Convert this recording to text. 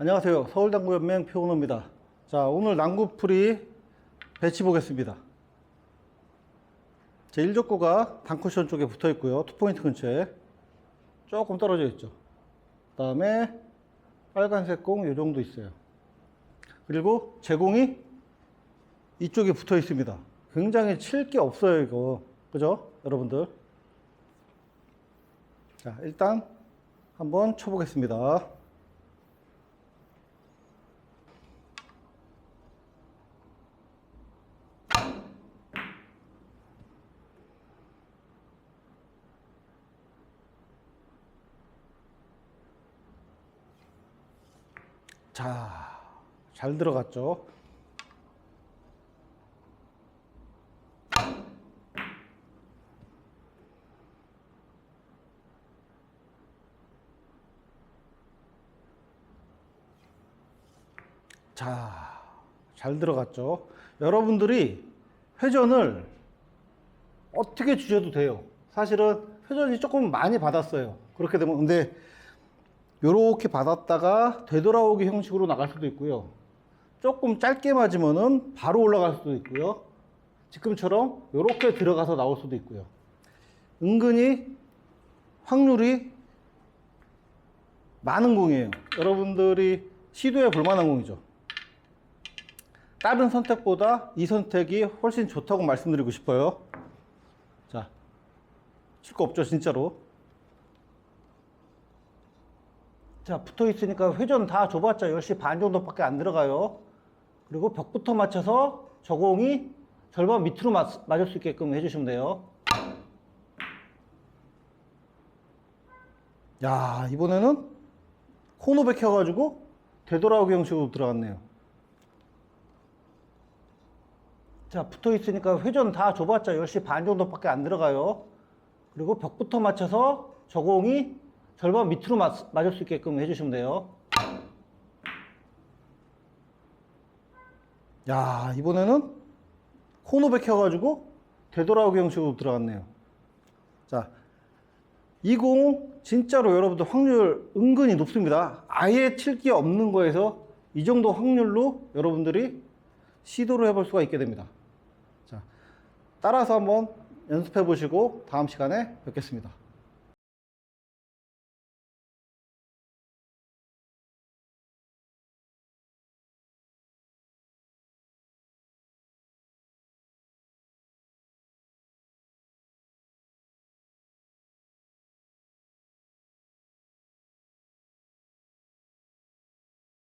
안녕하세요. 서울당구연맹 표은호입니다. 자, 오늘 난구풀이 배치 보겠습니다. 제 1족구가 단쿠션 쪽에 붙어 있고요. 투포인트 근처에 조금 떨어져 있죠. 그 다음에 빨간색 공 이 정도 있어요. 그리고 제 공이 이쪽에 붙어 있습니다. 굉장히 칠 게 없어요, 이거. 그죠? 여러분들. 자, 일단 한번 쳐보겠습니다. 자, 잘 들어갔죠? 자, 잘 들어갔죠? 여러분들이 회전을 어떻게 주셔도 돼요. 사실은 회전이 조금 많이 받았어요. 그렇게 되면, 근데 요렇게 받았다가 되돌아오기 형식으로 나갈 수도 있고요. 조금 짧게 맞으면은 바로 올라갈 수도 있고요. 지금처럼 요렇게 들어가서 나올 수도 있고요. 은근히 확률이 많은 공이에요. 여러분들이 시도해 볼 만한 공이죠. 다른 선택보다 이 선택이 훨씬 좋다고 말씀드리고 싶어요. 자, 칠 거 없죠, 진짜로. 자, 붙어 있으니까 회전 다 줘봤자 10시 반 정도밖에 안 들어가요. 그리고 벽부터 맞춰서 저 공이 절반 밑으로 맞을 수 있게끔 해주시면 돼요. 야, 이번에는 코너 백혀가지고 되돌아오기 형식으로 들어갔네요. 자, 붙어 있으니까 회전 다 줘봤자 10시 반 정도밖에 안 들어가요. 그리고 벽부터 맞춰서 저 공이 절반 밑으로 맞을 수 있게끔 해주시면 돼요. 야, 이번에는 코너 백혀가지고 되돌아오기 형식으로 들어갔네요. 자, 이 공 진짜로 여러분들 확률 은근히 높습니다. 아예 칠 게 없는 거에서 이 정도 확률로 여러분들이 시도를 해볼 수가 있게 됩니다. 자, 따라서 한번 연습해 보시고 다음 시간에 뵙겠습니다.